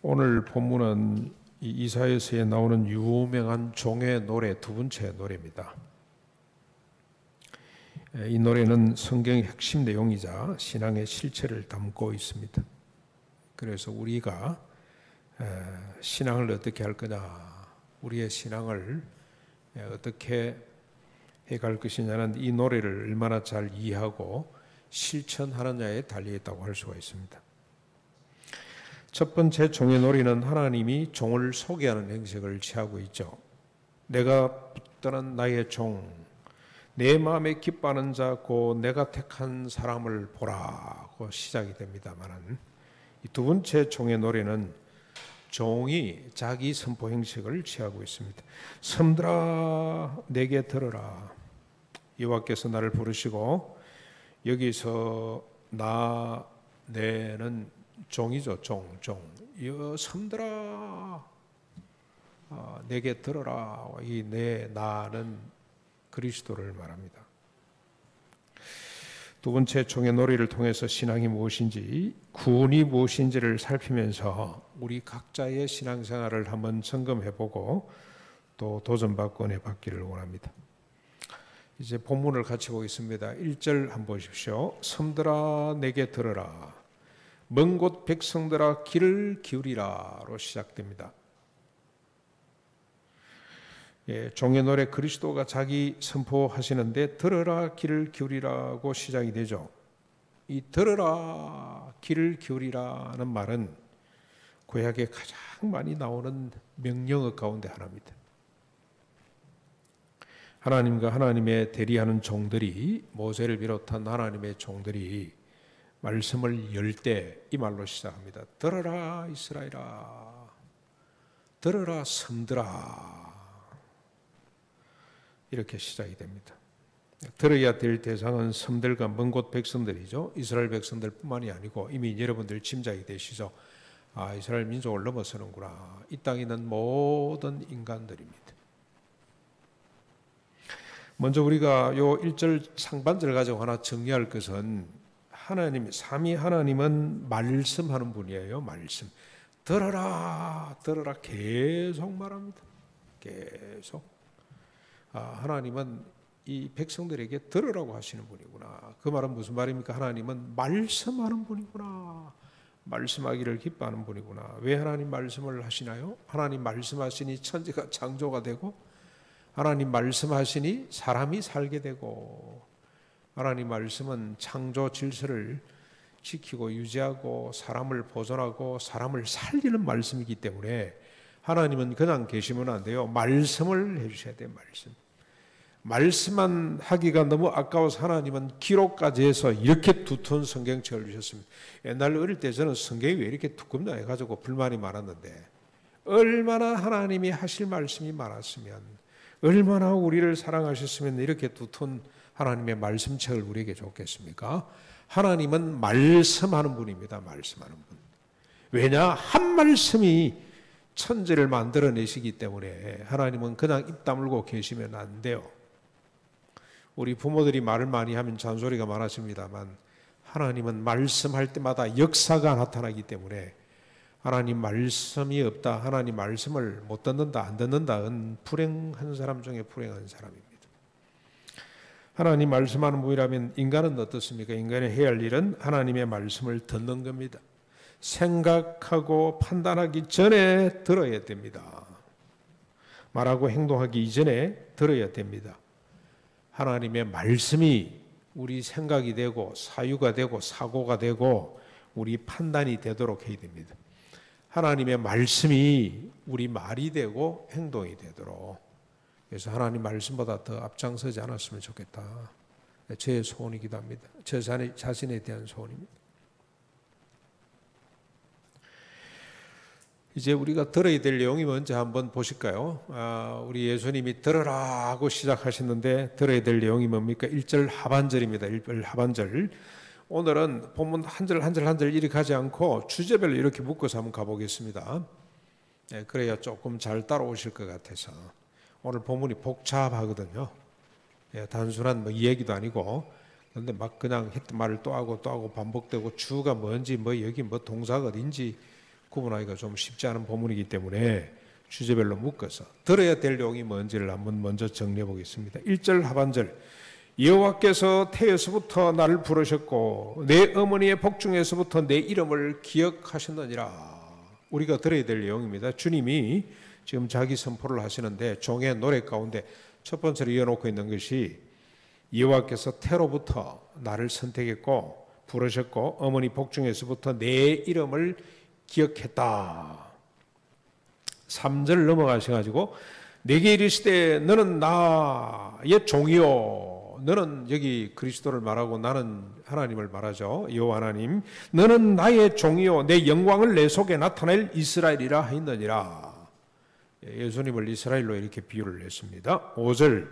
오늘 본문은 이사야서에 나오는 유명한 종의 노래 두 번째 노래입니다. 이 노래는 성경의 핵심 내용이자 신앙의 실체를 담고 있습니다. 그래서 우리가 신앙을 어떻게 할 거냐, 우리의 신앙을 어떻게 해갈 것이냐는 이 노래를 얼마나 잘 이해하고 실천하느냐에 달려있다고 할 수가 있습니다. 첫 번째 종의 노래는 하나님이 종을 소개하는 형식을 취하고 있죠. 내가 붙드는 나의 종, 내 마음에 기뻐하는 자, 곧 내가 택한 사람을 보라고 시작이 됩니다만, 이 두 번째 종의 노래는 종이 자기 선포 형식을 취하고 있습니다. 섬들아 내게 들으라. 여호와께서 나를 부르시고, 여기서 내는 종이죠. 종. 섬들아 내게 들어라. 이 나는 그리스도를 말합니다. 두 번째 종의 노래를 통해서 신앙이 무엇인지, 구원이 무엇인지를 살피면서 우리 각자의 신앙생활을 한번 점검해보고 또 도전받고 해봤기를 원합니다. 이제 본문을 같이 보겠습니다. 1절 한번 보십시오. 섬들아 내게 들어라. 먼 곳 백성들아 귀를 기울이라로 시작됩니다. 종의 노래 그리스도가 자기 선포하시는데 들으라 귀를 기울이라고 시작이 되죠. 이 들으라 귀를 기울이라는 말은 구약에 가장 많이 나오는 명령어 가운데 하나입니다. 하나님과 하나님의 대리하는 종들이, 모세를 비롯한 하나님의 종들이 말씀을 열 때 이 말로 시작합니다. 들어라 이스라엘아, 들어라 섬들아, 이렇게 시작이 됩니다. 들어야 될 대상은 섬들과 먼 곳 백성들이죠. 이스라엘 백성들뿐만이 아니고 이미 여러분들 짐작이 되시죠. 이스라엘 민족을 넘어서는구나. 이 땅에 있는 모든 인간들입니다. 먼저 우리가 요 1절 상반절을 가지고 하나 정리할 것은, 삼위 하나님은 말씀하는 분이에요. 말씀. 들어라 들어라 계속 말합니다. 계속. 하나님은 이 백성들에게 들으라고 하시는 분이구나. 그 말은 무슨 말입니까? 하나님은 말씀하는 분이구나. 말씀하기를 기뻐하는 분이구나. 왜 하나님 말씀을 하시나요? 하나님 말씀하시니 천지가 창조가 되고, 하나님 말씀하시니 사람이 살게 되고, 하나님 말씀은 창조 질서를 지키고 유지하고 사람을 보존하고 사람을 살리는 말씀이기 때문에 하나님은 그냥 계시면 안 돼요. 말씀을 해주셔야 돼요. 말씀만 하기가 너무 아까워서 하나님은 기록까지 해서 이렇게 두터운 성경책을 주셨습니다. 옛날 어릴 때 저는 성경이 왜 이렇게 두껍나 해가지고 불만이 많았는데, 얼마나 하나님이 하실 말씀이 많았으면, 얼마나 우리를 사랑하셨으면 이렇게 두터운 하나님의 말씀책을 우리에게 줬겠습니까? 하나님은 말씀하는 분입니다. 말씀하는 분. 왜냐? 한 말씀이 천지를 만들어내시기 때문에 하나님은 그냥 입 다물고 계시면 안 돼요. 우리 부모들이 말을 많이 하면 잔소리가 많아집니다만, 하나님은 말씀할 때마다 역사가 나타나기 때문에, 하나님 말씀이 없다, 하나님 말씀을 못 듣는다, 안 듣는다는 불행한 사람 중에 불행한 사람입니다. 하나님 말씀하는 분이라면 인간은 어떻습니까? 인간이 해야 할 일은 하나님의 말씀을 듣는 겁니다. 생각하고 판단하기 전에 들어야 됩니다. 말하고 행동하기 이전에 들어야 됩니다. 하나님의 말씀이 우리 생각이 되고 사유가 되고 사고가 되고 우리 판단이 되도록 해야 됩니다. 하나님의 말씀이 우리 말이 되고 행동이 되도록. 그래서 하나님 말씀보다 더 앞장서지 않았으면 좋겠다. 제 소원이기도 합니다. 제 자신에 대한 소원입니다. 이제 우리가 들어야 될 내용이 뭔지 한번 보실까요? 우리 예수님이 들으라 하고 시작하셨는데 들어야 될 내용이 뭡니까? 1절 하반절입니다. 1절 하반절. 오늘은 본문 한 절 한 절 한 절 이렇게 가지 않고 주제별로 이렇게 묶어서 한번 가보겠습니다. 그래야 조금 잘 따라오실 것 같아서. 오늘 본문이 복잡하거든요. 단순한 이야기도 아니고, 그런데 막 그냥 했던 말을 또 하고 반복되고, 주가 뭔지 여기 동사가 어딘지 구분하기가 좀 쉽지 않은 본문이기 때문에 주제별로 묶어서 들어야 될 내용이 뭔지를 한번 먼저 정리해 보겠습니다. 1절 하반절, 여호와께서 태에서부터 나를 부르셨고 내 어머니의 복중에서부터 내 이름을 기억하셨느니라. 우리가 들어야 될 내용입니다. 주님이 지금 자기 선포를 하시는데 종의 노래 가운데 첫 번째로 이어놓고 있는 것이 여호와께서 태로부터 나를 선택했고 부르셨고 어머니 복중에서부터 내 이름을 기억했다. 3절 넘어가셔가지고 내게 이르시되 너는 나의 종이요, 너는 여기 그리스도를 말하고 나는 하나님을 말하죠. 여호와 하나님, 너는 나의 종이요 내 영광을 내 속에 나타낼 이스라엘이라 하였느니라. 예수님을 이스라엘로 이렇게 비유를 했습니다. 5절,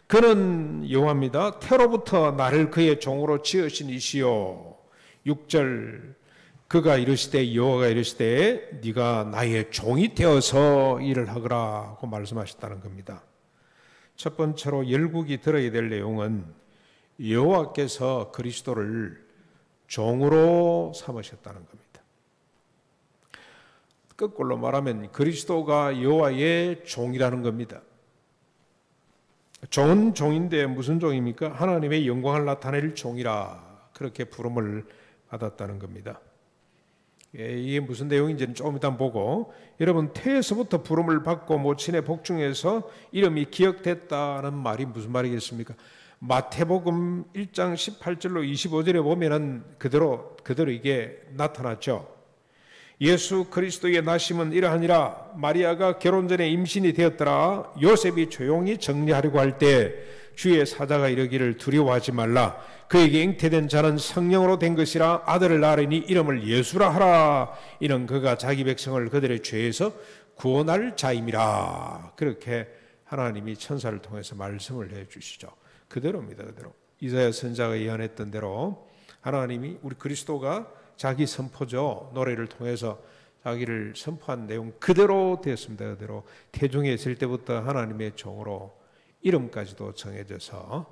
그는 여호와입니다. 태로부터 나를 그의 종으로 지으신 이시요. 6절, 그가 이르시되 여호와가 이르시되 네가 나의 종이 되어서 일을 하거라 하고 말씀하셨다는 겁니다. 첫 번째로 열국이 들어야 될 내용은 여호와께서 그리스도를 종으로 삼으셨다는 겁니다. 거꾸로 말하면 그리스도가 여호와의 종이라는 겁니다. 종은 종인데 무슨 종입니까? 하나님의 영광을 나타낼 종이라 그렇게 부름을 받았다는 겁니다. 이게 무슨 내용인지는 조금 이따 보고, 여러분 태에서부터 부름을 받고 모친의 복중에서 이름이 기억됐다는 말이 무슨 말이겠습니까? 마태복음 1장 18절로 25절에 보면은 그대로 이게 나타났죠. 예수 그리스도의 나심은 이러하니라. 마리아가 결혼 전에 임신이 되었더라. 요셉이 조용히 정리하려고 할 때 주의 사자가 이르기를 두려워하지 말라. 그에게 잉태된 자는 성령으로 된 것이라. 아들을 낳으리니 이름을 예수라 하라. 이는 그가 자기 백성을 그들의 죄에서 구원할 자임이라. 그렇게 하나님이 천사를 통해서 말씀을 해주시죠. 그대로입니다. 그대로 이사야 선지자가 예언했던 대로 하나님이 우리 그리스도가 자기 선포죠. 노래를 통해서 자기를 선포한 내용 그대로 되었습니다. 그대로 태중에 있을 때부터 하나님의 종으로 이름까지도 정해져서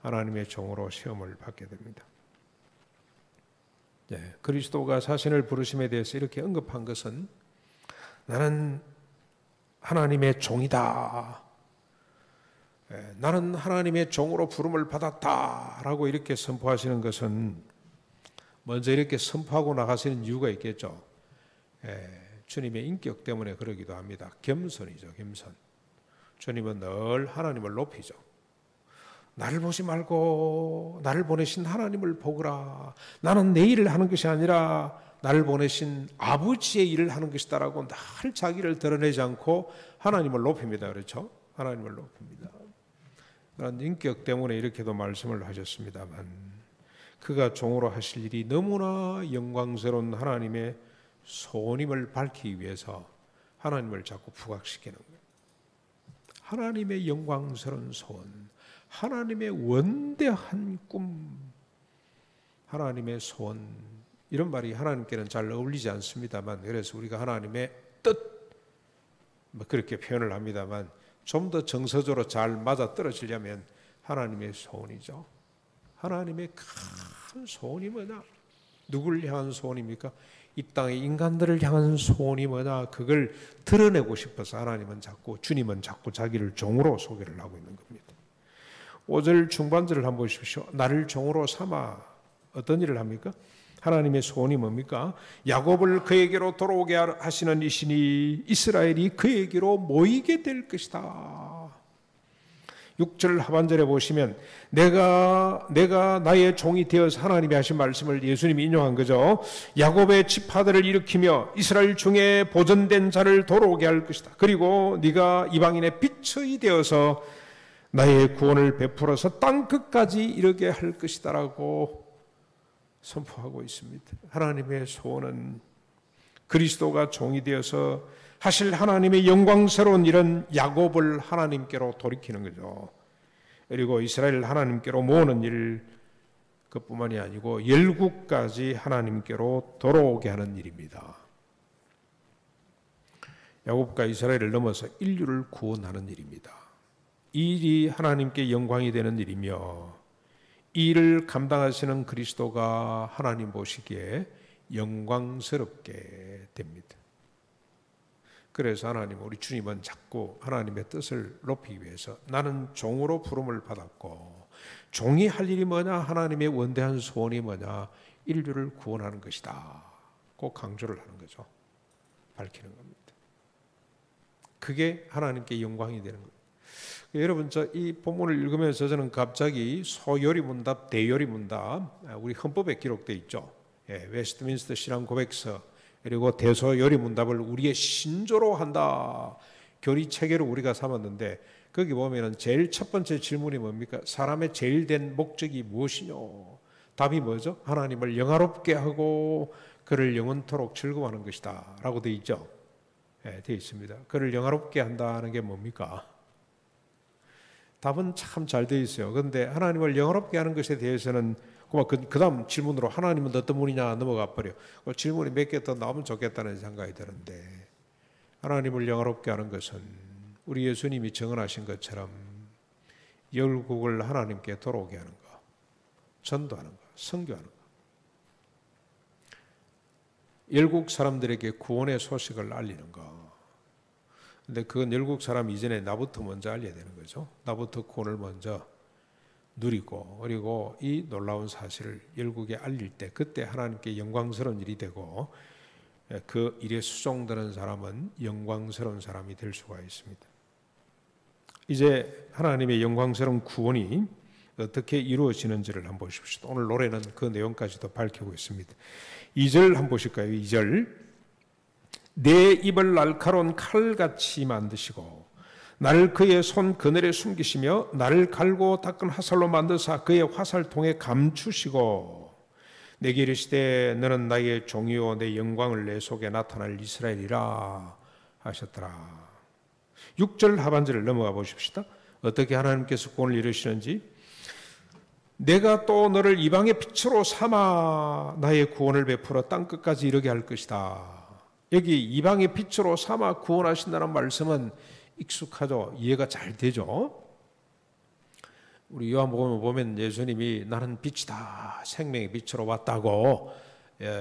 하나님의 종으로 시험을 받게 됩니다. 그리스도가 자신을 부르심에 대해서 이렇게 언급한 것은 나는 하나님의 종이다. 나는 하나님의 종으로 부름을 받았다라고 이렇게 선포하시는 것은 먼저 이렇게 선포하고 나가시는 이유가 있겠죠. 주님의 인격 때문에 그러기도 합니다. 겸손이죠. 겸손. 주님은 늘 하나님을 높이죠. 나를 보지 말고 나를 보내신 하나님을 보거라. 나는 내 일을 하는 것이 아니라 나를 보내신 아버지의 일을 하는 것이다라고 늘 자기를 드러내지 않고 하나님을 높입니다. 그렇죠? 하나님을 높입니다. 그런 인격 때문에 이렇게도 말씀을 하셨습니다만 그가 종으로 하실 일이 너무나 영광스러운 하나님의 소원임을 밝히기 위해서 하나님을 자꾸 부각시키는 거예요. 하나님의 영광스러운 소원, 하나님의 원대한 꿈, 하나님의 소원, 이런 말이 하나님께는 잘 어울리지 않습니다만, 그래서 우리가 하나님의 뜻 그렇게 표현을 합니다만 좀 더 정서적으로 잘 맞아떨어지려면 하나님의 소원이죠. 하나님의 큰 소원이 뭐냐? 누구를 향한 소원입니까? 이 땅의 인간들을 향한 소원이 뭐냐? 그걸 드러내고 싶어서 주님은 자꾸 자기를 종으로 소개를 하고 있는 겁니다. 5절 중반절을 한번 보십시오. 나를 종으로 삼아 어떤 일을 합니까? 하나님의 소원이 뭡니까? 야곱을 그에게로 돌아오게 하시는 이시니 이스라엘이 그에게로 모이게 될 것이다. 6절 하반절에 보시면 내가 나의 종이 되어서 하나님이 하신 말씀을 예수님이 인용한 거죠. 야곱의 지파들을 일으키며 이스라엘 중에 보존된 자를 돌아오게 할 것이다. 그리고 네가 이방인의 빛이 되어서 나의 구원을 베풀어서 땅 끝까지 이르게 할 것이다라고 선포하고 있습니다. 하나님의 소원은 그리스도가 종이 되어서 하실 하나님의 영광스러운 일은 야곱을 하나님께로 돌이키는 거죠. 그리고 이스라엘 하나님께로 모으는 일, 그뿐만이 아니고 열국까지 하나님께로 돌아오게 하는 일입니다. 야곱과 이스라엘을 넘어서 인류를 구원하는 일입니다. 이 일이 하나님께 영광이 되는 일이며 이 일을 감당하시는 그리스도가 하나님 보시기에 영광스럽게 됩니다. 그래서 하나님, 우리 주님은 자꾸 하나님의 뜻을 높이기 위해서 나는 종으로 부름을 받았고 종이 할 일이 뭐냐? 하나님의 원대한 소원이 뭐냐? 인류를 구원하는 것이다. 꼭 강조를 하는 거죠. 밝히는 겁니다. 그게 하나님께 영광이 되는 거예요. 여러분, 이 본문을 읽으면서 저는 갑자기 소요리문답, 대요리문답, 우리 헌법에 기록되어 있죠. 웨스트민스터 신앙 고백서 그리고 대소요리문답을 우리의 신조로 한다. 교리 체계로 우리가 삼았는데 거기 보면은 제일 첫 번째 질문이 뭡니까? 사람의 제일 된 목적이 무엇이뇨? 답이 뭐죠? 하나님을 영화롭게 하고 그를 영원토록 즐거워하는 것이다 라고 되어 있죠. 되어 있습니다. 그를 영화롭게 한다는 게 뭡니까? 답은 참 잘 되어 있어요. 그런데 하나님을 영화롭게 하는 것에 대해서는 그 다음 질문으로 하나님은 어떤 분이냐 넘어가 버려. 질문이 몇 개 더 나오면 좋겠다는 생각이 드는데, 하나님을 영화롭게 하는 것은 우리 예수님이 정언하신 것처럼 열국을 하나님께 돌아오게 하는 것, 전도하는 것, 선교하는 것, 열국 사람들에게 구원의 소식을 알리는 것. 근데 그건 열국 사람 이전에 나부터 먼저 알려야 되는 거죠. 나부터 구원을 먼저 누리고, 그리고 이 놀라운 사실을 열국에 알릴 때 그때 하나님께 영광스러운 일이 되고 그 일에 수종되는 사람은 영광스러운 사람이 될 수가 있습니다. 이제 하나님의 영광스러운 구원이 어떻게 이루어지는지를 한번 보십시오. 오늘 노래는 그 내용까지도 밝히고 있습니다. 2절 한번 보실까요? 2절. 내 입을 날카로운 칼같이 만드시고 나를 그의 손 그늘에 숨기시며 나를 갈고 닦은 화살로 만드사 그의 화살통에 감추시고 내게 이르시되 너는 나의 종이요 내 영광을 내 속에 나타날 이스라엘이라 하셨더라. 6절 하반절을 넘어가 보십시다. 어떻게 하나님께서 구원을 이루시는지. 내가 또 너를 이방의 빛으로 삼아 나의 구원을 베풀어 땅끝까지 이르게 할 것이다. 여기 이방의 빛으로 삼아 구원하신다는 말씀은 익숙하죠. 이해가 잘 되죠. 우리 요한복음을 보면 예수님이 나는 빛이다, 생명의 빛으로 왔다고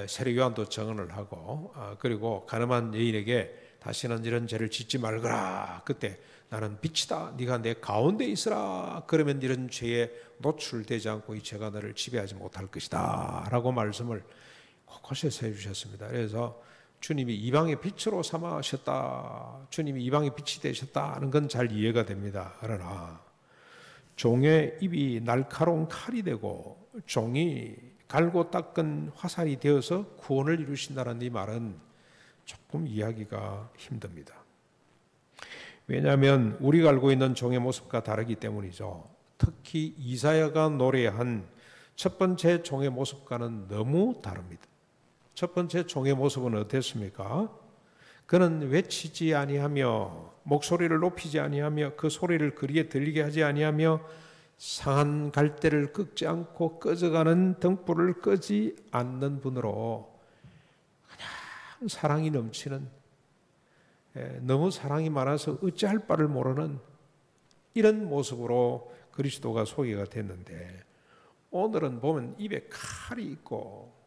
세례 요한도 증언을 하고, 그리고 가늠한 여인에게 다시는 이런 죄를 짓지 말거라. 그때 나는 빛이다, 네가 내 가운데 있으라. 그러면 이런 죄에 노출되지 않고 이 죄가 너를 지배하지 못할 것이다 라고 말씀을 곳곳에서 해주셨습니다. 그래서 주님이 이방의 빛으로 삼아하셨다, 주님이 이방의 빛이 되셨다는 건 잘 이해가 됩니다. 그러나 종의 입이 날카로운 칼이 되고 종이 갈고 닦은 화살이 되어서 구원을 이루신다는 이 말은 조금 이해하기가 힘듭니다. 왜냐하면 우리가 알고 있는 종의 모습과 다르기 때문이죠. 특히 이사야가 노래한 첫 번째 종의 모습과는 너무 다릅니다. 첫 번째 종의 모습은 어땠습니까? 그는 외치지 아니하며 목소리를 높이지 아니하며 그 소리를 그리에 들리게 하지 아니하며 상한 갈대를 끄지 않고 꺼져가는 등불을 끄지 않는 분으로 그냥 사랑이 넘치는, 너무 사랑이 많아서 어찌할 바를 모르는 이런 모습으로 그리스도가 소개가 됐는데, 오늘은 보면 입에 칼이 있고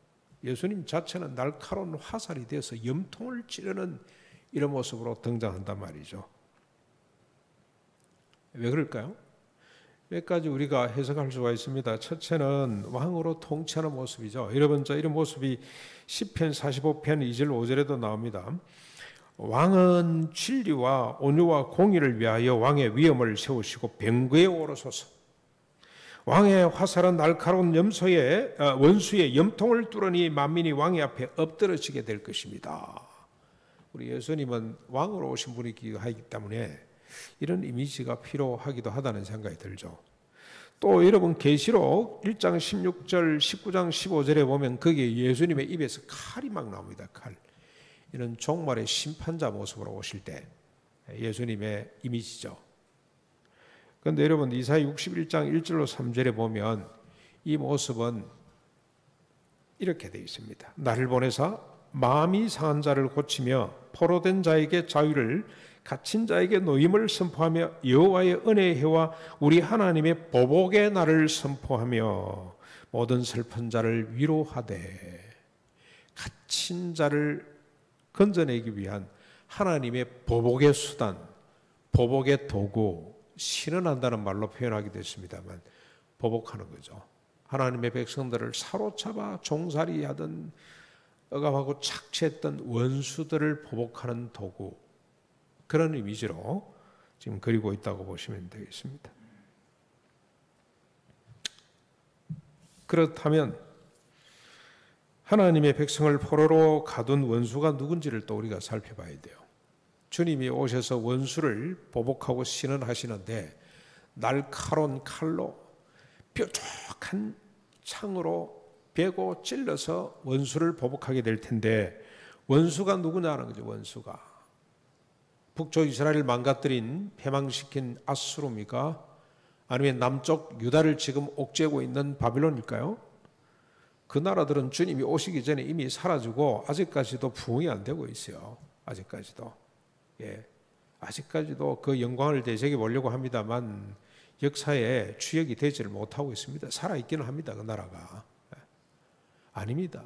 예수님 자체는 날카로운 화살이 되어서 염통을 찌르는 이런 모습으로 등장한단 말이죠. 왜 그럴까요? 몇 가지 우리가 해석할 수가 있습니다. 첫째는 왕으로 통치하는 모습이죠. 여러분, 이런 모습이 시편 45편 2절 5절에도 나옵니다. 왕은 진리와 온유와 공의를 위하여 왕의 위엄을 세우시고 병거에 오르소서. 왕의 화살은 날카로운 원수의 염통을 뚫으니 만민이 왕의 앞에 엎드러지게 될 것입니다. 우리 예수님은 왕으로 오신 분이기 때문에 이런 이미지가 필요하기도 하다는 생각이 들죠. 또 여러분, 계시록 1장 16절 19장 15절에 보면 거기에 예수님의 입에서 칼이 막 나옵니다. 칼. 이런 종말의 심판자 모습으로 오실 때 예수님의 이미지죠. 그런데 여러분, 이사야 61장 1절로 3절에 보면 이 모습은 이렇게 되어 있습니다. 나를 보내사 마음이 상한 자를 고치며 포로된 자에게 자유를, 갇힌 자에게 노임을 선포하며 여호와의 은혜의 해와 우리 하나님의 보복의 날을 선포하며 모든 슬픈 자를 위로하되, 갇힌 자를 건져내기 위한 하나님의 보복의 수단, 보복의 도구, 신원한다는 말로 표현하기도 했습니다만 보복하는 거죠. 하나님의 백성들을 사로잡아 종살이하던 억압하고 착취했던 원수들을 보복하는 도구, 그런 이미지로 지금 그리고 있다고 보시면 되겠습니다. 그렇다면 하나님의 백성을 포로로 가둔 원수가 누군지를 또 우리가 살펴봐야 돼요. 주님이 오셔서 원수를 보복하고 신원하시는데 날카로운 칼로 뾰족한 창으로 베고 찔러서 원수를 보복하게 될 텐데 원수가 누구냐는 거죠. 원수가 북쪽 이스라엘을 망가뜨린 패망시킨 아수르입니까? 아니면 남쪽 유다를 지금 옥죄고 있는 바빌론일까요? 그 나라들은 주님이 오시기 전에 이미 사라지고 아직까지도 부흥이 안 되고 있어요. 아직까지도. 예. 아직까지도 그 영광을 되새겨 보려고 합니다만 역사에 주역이 되지를 못하고 있습니다. 살아있기는 합니다. 그 나라가. 예. 아닙니다.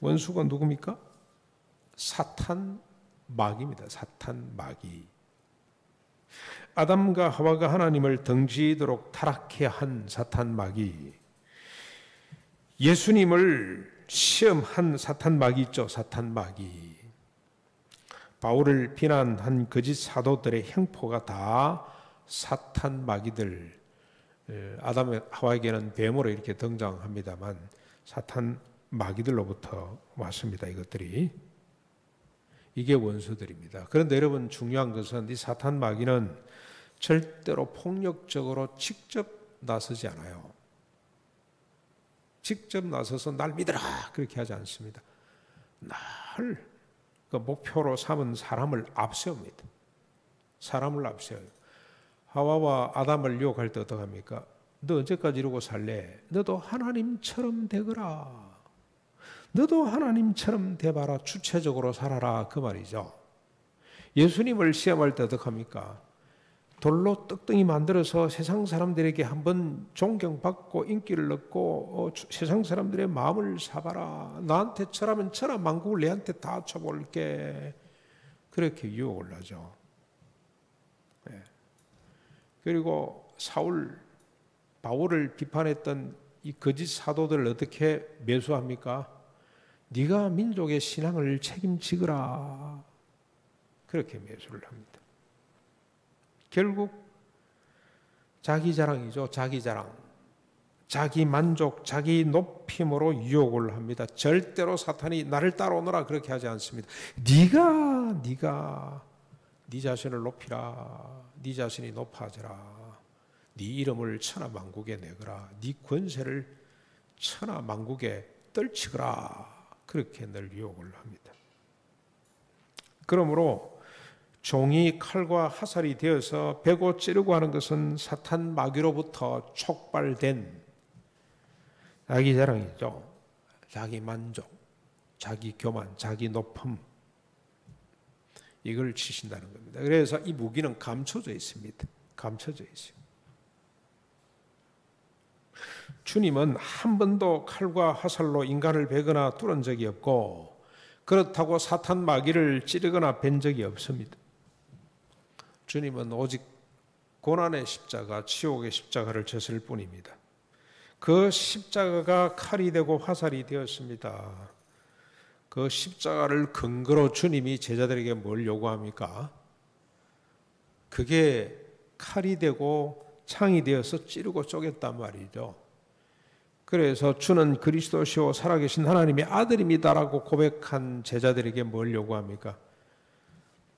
원수가 누굽니까? 사탄 마귀입니다. 사탄 마귀. 아담과 하와가 하나님을 등지도록 타락해 한 사탄 마귀. 예수님을 시험한 사탄 마귀 있죠. 사탄 마귀. 바울을 비난한 거짓 사도들의 형포가 다 사탄 마귀들. 아담 하와에게는 뱀으로 이렇게 등장합니다만 사탄 마귀들로부터 왔습니다. 이것들이. 이게 원수들입니다. 그런데 여러분 중요한 것은 이 사탄 마귀는 절대로 폭력적으로 직접 나서지 않아요. 직접 나서서 날 믿어라 그렇게 하지 않습니다. 날 그 목표로 삼은 사람을 앞세웁니다. 사람을 앞세워요. 하와와 아담을 유혹할 때 어떡합니까? 너 언제까지 이러고 살래? 너도 하나님처럼 되거라. 너도 하나님처럼 돼봐라. 주체적으로 살아라. 그 말이죠. 예수님을 시험할 때 어떡합니까? 돌로 떡덩이 만들어서 세상 사람들에게 한번 존경받고 인기를 얻고 세상 사람들의 마음을 사봐라. 나한테 절하면 천하 만국을 내한테 다 쳐볼게. 그렇게 유혹을 하죠. 네. 그리고 바울을 비판했던 이 거짓 사도들을 어떻게 매수합니까? 네가 민족의 신앙을 책임지거라. 그렇게 매수를 합니다. 결국 자기 자랑이죠. 자기 자랑. 자기 만족, 자기 높임으로 유혹을 합니다. 절대로 사탄이 나를 따라오너라 그렇게 하지 않습니다. 네가 네 자신을 높이라. 네 자신이 높아져라. 네 이름을 천하 만국에 내거라. 네 권세를 천하 만국에 떨치거라. 그렇게 늘 유혹을 합니다. 그러므로 종이 칼과 화살이 되어서 베고 찌르고 하는 것은 사탄 마귀로부터 촉발된 자기 자랑이죠. 자기 만족, 자기 교만, 자기 높음. 이걸 치신다는 겁니다. 그래서 이 무기는 감춰져 있습니다. 감춰져 있어요. 주님은 한 번도 칼과 화살로 인간을 베거나 뚫은 적이 없고 그렇다고 사탄 마귀를 찌르거나 벤 적이 없습니다. 주님은 오직 고난의 십자가, 치욕의 십자가를 졌을 뿐입니다. 그 십자가가 칼이 되고 화살이 되었습니다. 그 십자가를 근거로 주님이 제자들에게 뭘 요구합니까? 그게 칼이 되고 창이 되어서 찌르고 쪼갰단 말이죠. 그래서 주는 그리스도시요 살아계신 하나님의 아들입니다라고 고백한 제자들에게 뭘 요구합니까?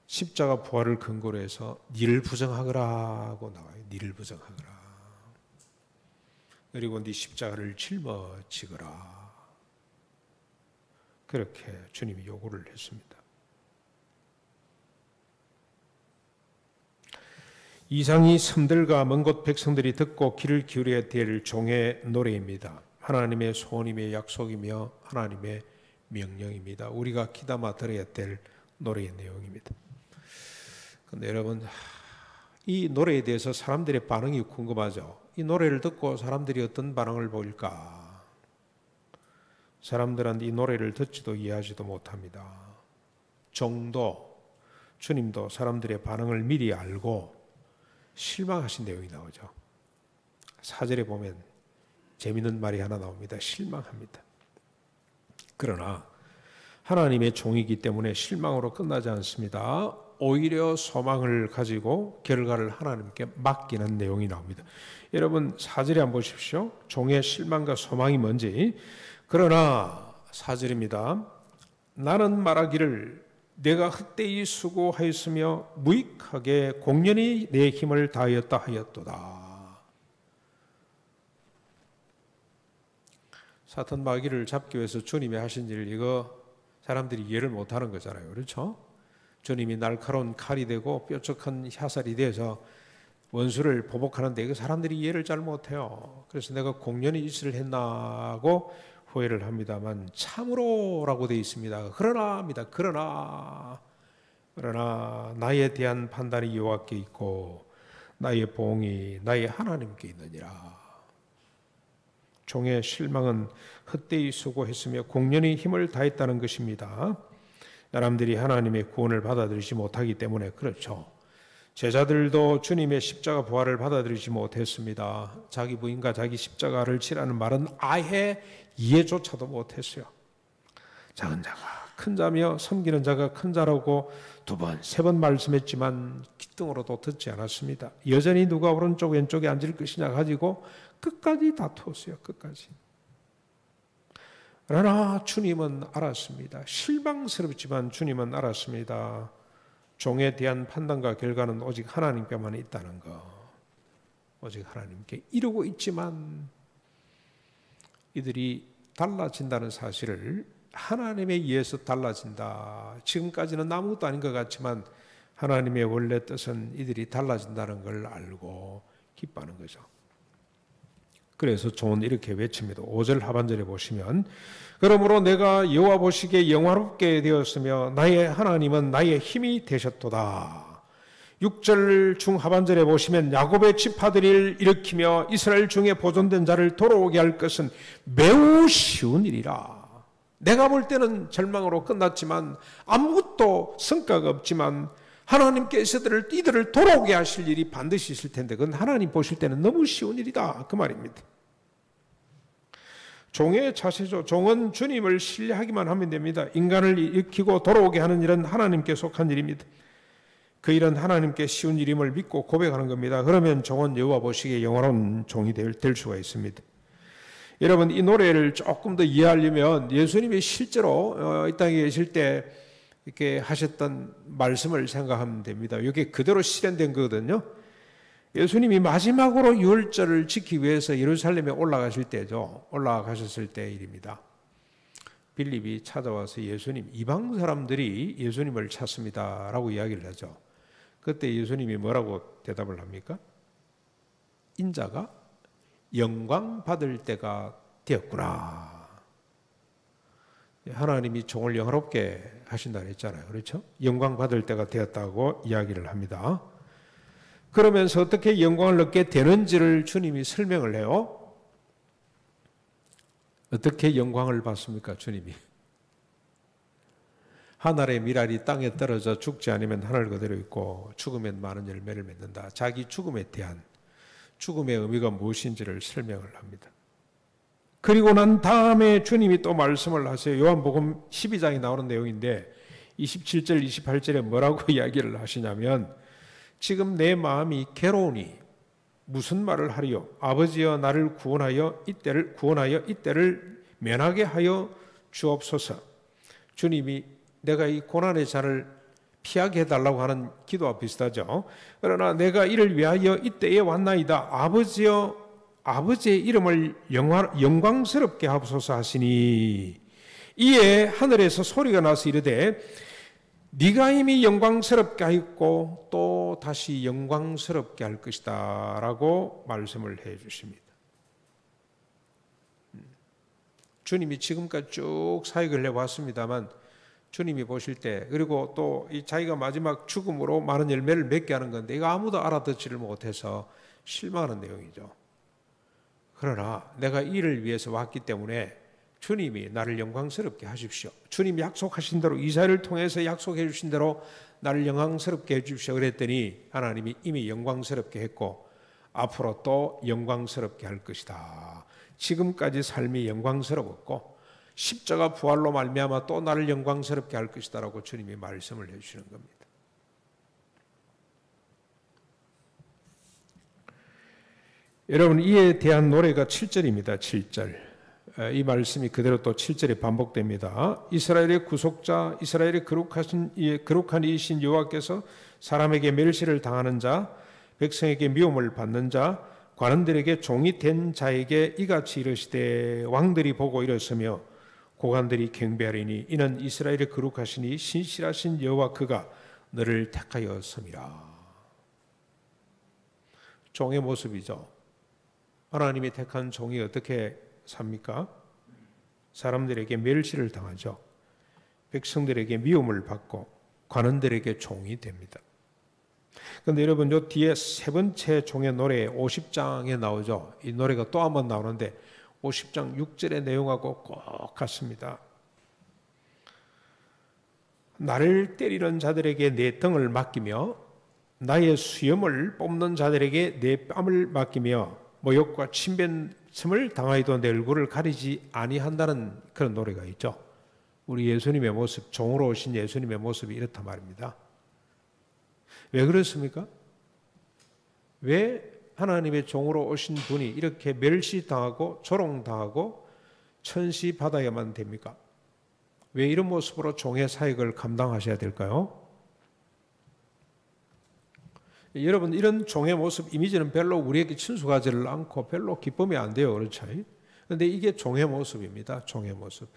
십자가 부활을 근거로 해서 니를 부정하거라 하고 나와요. 니를 부정하거라. 그리고 네 십자가를 짊어지거라. 그렇게 주님이 요구를 했습니다. 이상이 섬들과 먼 곳 백성들이 듣고 귀를 기울여야 될 종의 노래입니다. 하나님의 소원이며 약속이며 하나님의 명령입니다. 우리가 귀담아 들어야 될 노래의 내용입니다. 그런데 여러분, 이 노래에 대해서 사람들의 반응이 궁금하죠. 이 노래를 듣고 사람들이 어떤 반응을 보일까? 사람들은 이 노래를 듣지도 이해하지도 못합니다. 정도 주님도 사람들의 반응을 미리 알고 실망하신 내용이 나오죠. 4절에 보면 재미있는 말이 하나 나옵니다. 실망합니다. 그러나 하나님의 종이기 때문에 실망으로 끝나지 않습니다. 오히려 소망을 가지고 결과를 하나님께 맡기는 내용이 나옵니다. 여러분 4절에 한번 보십시오. 종의 실망과 소망이 뭔지. 그러나 4절입니다. 나는 말하기를 내가 헛되이 수고하였으며 무익하게 공연히 내 힘을 다하였다 하였도다. 사탄 마귀를 잡기 위해서 주님이 하신 일, 이거 사람들이 이해를 못하는 거잖아요. 그렇죠? 주님이 날카로운 칼이 되고 뾰족한 화살이 돼서 원수를 보복하는데 이거 사람들이 이해를 잘 못해요. 그래서 내가 공연히 이 짓을 했나 하고 후회를 합니다만 참으로라고 되어 있습니다. 그러나 나에 대한 판단이 여호와께 있고 나의 보응이 나의 하나님께 있느니라. 종의 실망은 헛되이 수고했으며 공연히 힘을 다했다는 것입니다. 사람들이 하나님의 구원을 받아들이지 못하기 때문에 그렇죠. 제자들도 주님의 십자가 부활을 받아들이지 못했습니다. 자기 부인과 자기 십자가를 치라는 말은 아예 이해조차도 못했어요. 작은 자가 큰 자며 섬기는 자가 큰 자라고 2번, 3번 말씀했지만 귀등으로도 듣지 않았습니다. 여전히 누가 오른쪽 왼쪽에 앉을 것이냐 가지고 끝까지 다투었어요. 끝까지. 그러나 주님은 알았습니다. 실망스럽지만 주님은 알았습니다. 종에 대한 판단과 결과는 오직 하나님께만 있다는 거. 오직 하나님께 이루고 있지만 이들이 달라진다는 사실을 하나님에 의해서 달라진다. 지금까지는 아무것도 아닌 것 같지만 하나님의 원래 뜻은 이들이 달라진다는 걸 알고 기뻐하는 거죠. 그래서 종은 이렇게 외칩니다. 5절 하반절에 보시면 그러므로 내가 여호와 보시기에 영화롭게 되었으며 나의 하나님은 나의 힘이 되셨도다. 6절 중하반절에 보시면 야곱의 지파들을 일으키며 이스라엘 중에 보존된 자를 돌아오게 할 것은 매우 쉬운 일이라. 내가 볼 때는 절망으로 끝났지만 아무것도 성과가 없지만 하나님께서 이들을 돌아오게 하실 일이 반드시 있을 텐데 그건 하나님 보실 때는 너무 쉬운 일이다. 그 말입니다. 종의 자세죠. 종은 주님을 신뢰하기만 하면 됩니다. 인간을 일으키고 돌아오게 하는 일은 하나님께 속한 일입니다. 그 일은 하나님께 쉬운 일임을 믿고 고백하는 겁니다. 그러면 종은 여호와 보시기에 영원한 종이 될 수가 있습니다. 여러분 이 노래를 조금 더 이해하려면 예수님이 실제로 이 땅에 계실 때 이렇게 하셨던 말씀을 생각하면 됩니다. 이게 그대로 실현된 거거든요. 예수님이 마지막으로 유월절을 지키기 위해서 예루살렘에 올라가실 때죠. 올라가셨을 때 일입니다. 빌립이 찾아와서 예수님, 이방 사람들이 예수님을 찾습니다 라고 이야기를 하죠. 그때 예수님이 뭐라고 대답을 합니까? 인자가 영광 받을 때가 되었구나. 하나님이 종을 영화롭게 하신다 그랬잖아요. 그렇죠? 영광 받을 때가 되었다고 이야기를 합니다. 그러면서 어떻게 영광을 얻게 되는지를 주님이 설명을 해요. 어떻게 영광을 받습니까? 주님이. 하늘의 미랄이 땅에 떨어져 죽지 않으면 하늘 그대로 있고 죽으면 많은 열매를 맺는다. 자기 죽음에 대한 죽음의 의미가 무엇인지를 설명을 합니다. 그리고 난 다음에 주님이 또 말씀을 하세요. 요한복음 12장에 나오는 내용인데 27절, 28절에 뭐라고 이야기를 하시냐면 지금 내 마음이 괴로우니 무슨 말을 하리요? 아버지여 나를 구원하여 이때를 면하게 하여 주옵소서. 주님이 내가 이 고난의 잔을 피하게 해달라고 하는 기도와 비슷하죠. 그러나 내가 이를 위하여 이때에 왔나이다. 아버지여 아버지의 이름을 영광스럽게 하옵소서 하시니 이에 하늘에서 소리가 나서 이르되 네가 이미 영광스럽게 하였고 또 다시 영광스럽게 할 것이다 라고 말씀을 해 주십니다. 주님이 지금까지 쭉 사역을 해왔습니다만 주님이 보실 때 그리고 또 이 자기가 마지막 죽음으로 많은 열매를 맺게 하는 건데 이거 아무도 알아듣지를 못해서 실망하는 내용이죠. 그러나 내가 이를 위해서 왔기 때문에 주님이 나를 영광스럽게 하십시오. 주님이 약속하신 대로 이사야를 통해서 약속해 주신 대로 나를 영광스럽게 해 주십시오. 그랬더니 하나님이 이미 영광스럽게 했고 앞으로 또 영광스럽게 할 것이다. 지금까지 삶이 영광스러웠고 십자가 부활로 말미암아 또 나를 영광스럽게 할 것이다라고 주님이 말씀을 해주시는 겁니다. 여러분, 이에 대한 노래가 7절입니다. 7절. 이 말씀이 그대로 또 7절에 반복됩니다. 이스라엘의 구속자, 이스라엘의 거룩한 이이신 여호와께서 사람에게 멸시를 당하는 자, 백성에게 미움을 받는 자, 관원들에게 종이 된 자에게 이같이 이르시되 왕들이 보고 일었으며 고관들이 경배하리니 이는 이스라엘의 거룩하시니 신실하신 여호와 그가 너를 택하였음이라. 종의 모습이죠. 하나님이 택한 종이 어떻게 삽니까? 사람들에게 멸시를 당하죠. 백성들에게 미움을 받고 관원들에게 종이 됩니다. 그런데 여러분, 요 뒤에 세 번째 종의 노래 50장에 나오죠. 이 노래가 또 한 번 나오는데 50장 6절의 내용하고 꼭 같습니다. 나를 때리는 자들에게 내 등을 맡기며 나의 수염을 뽑는 자들에게 내 뺨을 맡기며 모욕과 침뱉음을 당하여도 내 얼굴을 가리지 아니한다는 그런 노래가 있죠. 우리 예수님의 모습, 종으로 오신 예수님의 모습이 이렇단 말입니다. 왜 그렇습니까? 왜 하나님의 종으로 오신 분이 이렇게 멸시당하고 조롱당하고 천시받아야만 됩니까? 왜 이런 모습으로 종의 사역을 감당하셔야 될까요? 여러분, 이런 종의 모습, 이미지는 별로 우리에게 친숙하지를 않고 별로 기쁨이 안 돼요. 그렇죠? 그런데 이게 종의 모습입니다. 종의 모습.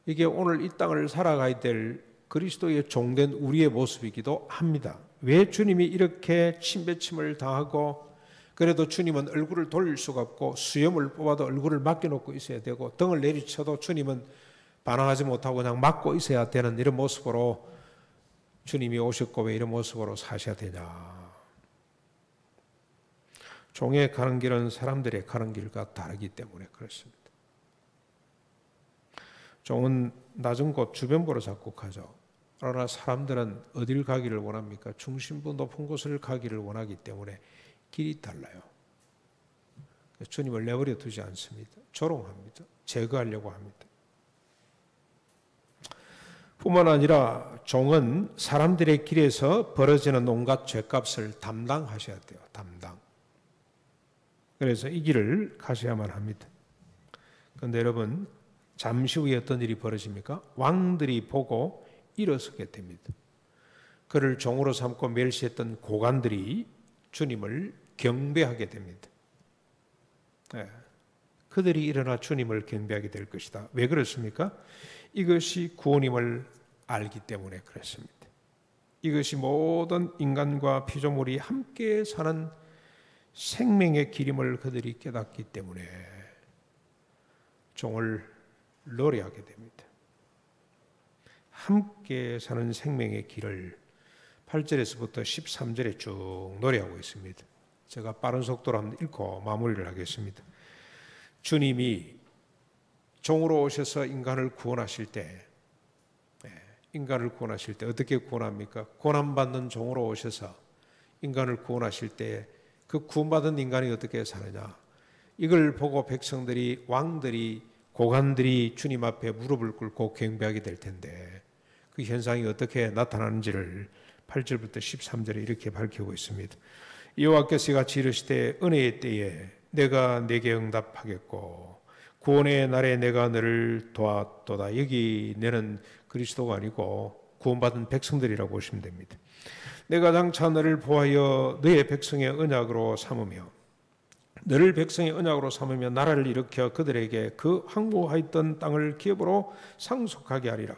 이게 오늘 이 땅을 살아가야 될 그리스도의 종된 우리의 모습이기도 합니다. 왜 주님이 이렇게 침뱉음을 당하고 그래도 주님은 얼굴을 돌릴 수가 없고 수염을 뽑아도 얼굴을 맡겨놓고 있어야 되고 등을 내리쳐도 주님은 반항하지 못하고 그냥 막고 있어야 되는 이런 모습으로 주님이 오셨고 왜 이런 모습으로 사셔야 되냐. 종의 가는 길은 사람들의 가는 길과 다르기 때문에 그렇습니다. 종은 낮은 곳 주변부로 자꾸 가죠. 그러나 사람들은 어딜 가기를 원합니까? 중심부 높은 곳을 가기를 원하기 때문에 길이 달라요. 주님을 내버려 두지 않습니다. 조롱합니다. 제거하려고 합니다. 뿐만 아니라 종은 사람들의 길에서 벌어지는 온갖 죄값을 담당하셔야 돼요. 담당. 그래서 이 길을 가셔야만 합니다. 그런데 여러분, 잠시 후에 어떤 일이 벌어집니까? 왕들이 보고 일어서게 됩니다. 그를 종으로 삼고 멸시했던 고관들이 주님을 경배하게 됩니다. 네. 그들이 일어나 주님을 경배하게 될 것이다. 왜 그렇습니까? 이것이 구원임을 알기 때문에 그렇습니다. 이것이 모든 인간과 피조물이 함께 사는 생명의 길임을 그들이 깨닫기 때문에 종을 노래하게 됩니다. 함께 사는 생명의 길을 8절에서부터 13절에 쭉 노래하고 있습니다. 제가 빠른 속도로 한번 읽고 마무리를 하겠습니다. 주님이 종으로 오셔서 인간을 구원하실 때 어떻게 구원합니까? 고난받는 종으로 오셔서 인간을 구원하실 때 그 구원받은 인간이 어떻게 사느냐? 이걸 보고 백성들이, 왕들이, 고관들이 주님 앞에 무릎을 꿇고 경배하게 될 텐데 그 현상이 어떻게 나타나는지를 8절부터 13절에 이렇게 밝히고 있습니다. 여호와께서 이같이 이르시되 은혜의 때에 내가 내게 응답하겠고 구원의 날에 내가 너를 도왔도다. 여기 내는 그리스도가 아니고 구원받은 백성들이라고 보시면 됩니다. 내가 장차 너를 보하여 너의 백성의 언약으로 삼으며 너를 백성의 언약으로 삼으며 나라를 일으켜 그들에게 그 항구하였던 땅을 기업으로 상속하게 하리라.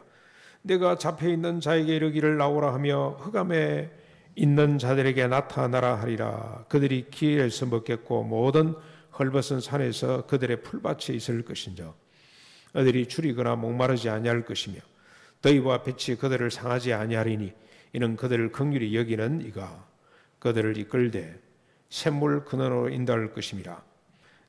내가 잡혀있는 자에게 이르기를 나오라 하며 흑암에 있는 자들에게 나타나라 하리라. 그들이 길에서 먹겠고 모든 헐벗은 산에서 그들의 풀밭이 있을 것인저 그들이 줄이거나 목마르지 아니할 것이며 더위와 빛이 그들을 상하지 아니하리니 이는 그들을 긍휼히 여기는 이가 그들을 이끌되 샘물 근원으로 인도할 것임이라.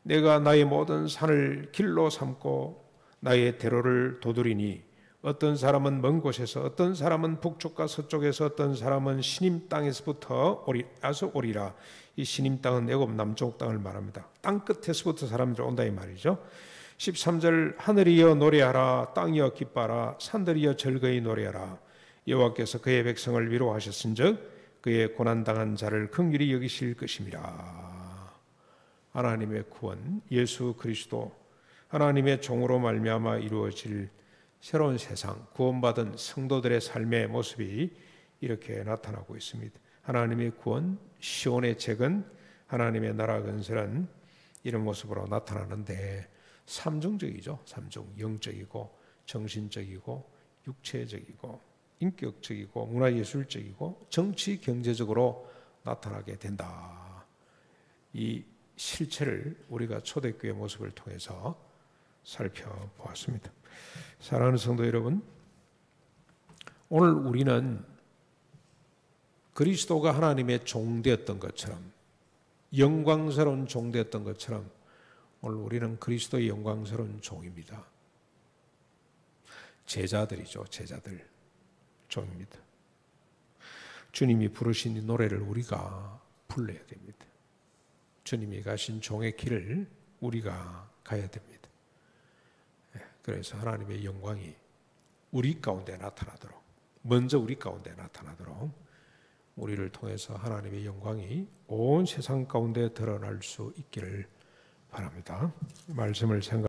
내가 나의 모든 산을 길로 삼고 나의 대로를 도두리니 어떤 사람은 먼 곳에서, 어떤 사람은 북쪽과 서쪽에서, 어떤 사람은 시님 땅에서부터 오리라. 이 시님 땅은 애굽 남쪽 땅을 말합니다. 땅 끝에서부터 사람들이 온다 이 말이죠. 13절 하늘이여 노래하라, 땅이여 기뻐하라, 산들이여 즐거이 노래하라. 여호와께서 그의 백성을 위로하셨은즉 그의 고난당한 자를 긍휼히 여기실 것임이라. 하나님의 구원, 예수 그리스도 하나님의 종으로 말미암아 이루어질 새로운 세상, 구원받은 성도들의 삶의 모습이 이렇게 나타나고 있습니다. 하나님의 구원, 시온의 재건, 하나님의 나라 건설은 이런 모습으로 나타나는데 삼중적이죠. 삼중, 영적이고 정신적이고 육체적이고 인격적이고 문화예술적이고 정치 경제적으로 나타나게 된다. 이 실체를 우리가 초대교회 모습을 통해서 살펴보았습니다. 사랑하는 성도 여러분, 오늘 우리는 그리스도가 하나님의 종되었던 것처럼, 영광스러운 종되었던 것처럼 오늘 우리는 그리스도의 영광스러운 종입니다. 제자들이죠. 제자들, 종입니다. 주님이 부르신 이 노래를 우리가 불러야 됩니다. 주님이 가신 종의 길을 우리가 가야 됩니다. 그래서 하나님의 영광이 우리 가운데 나타나도록, 먼저 우리 가운데 나타나도록 우리를 통해서 하나님의 영광이 온 세상 가운데 드러날 수 있기를 바랍니다. 말씀을 생각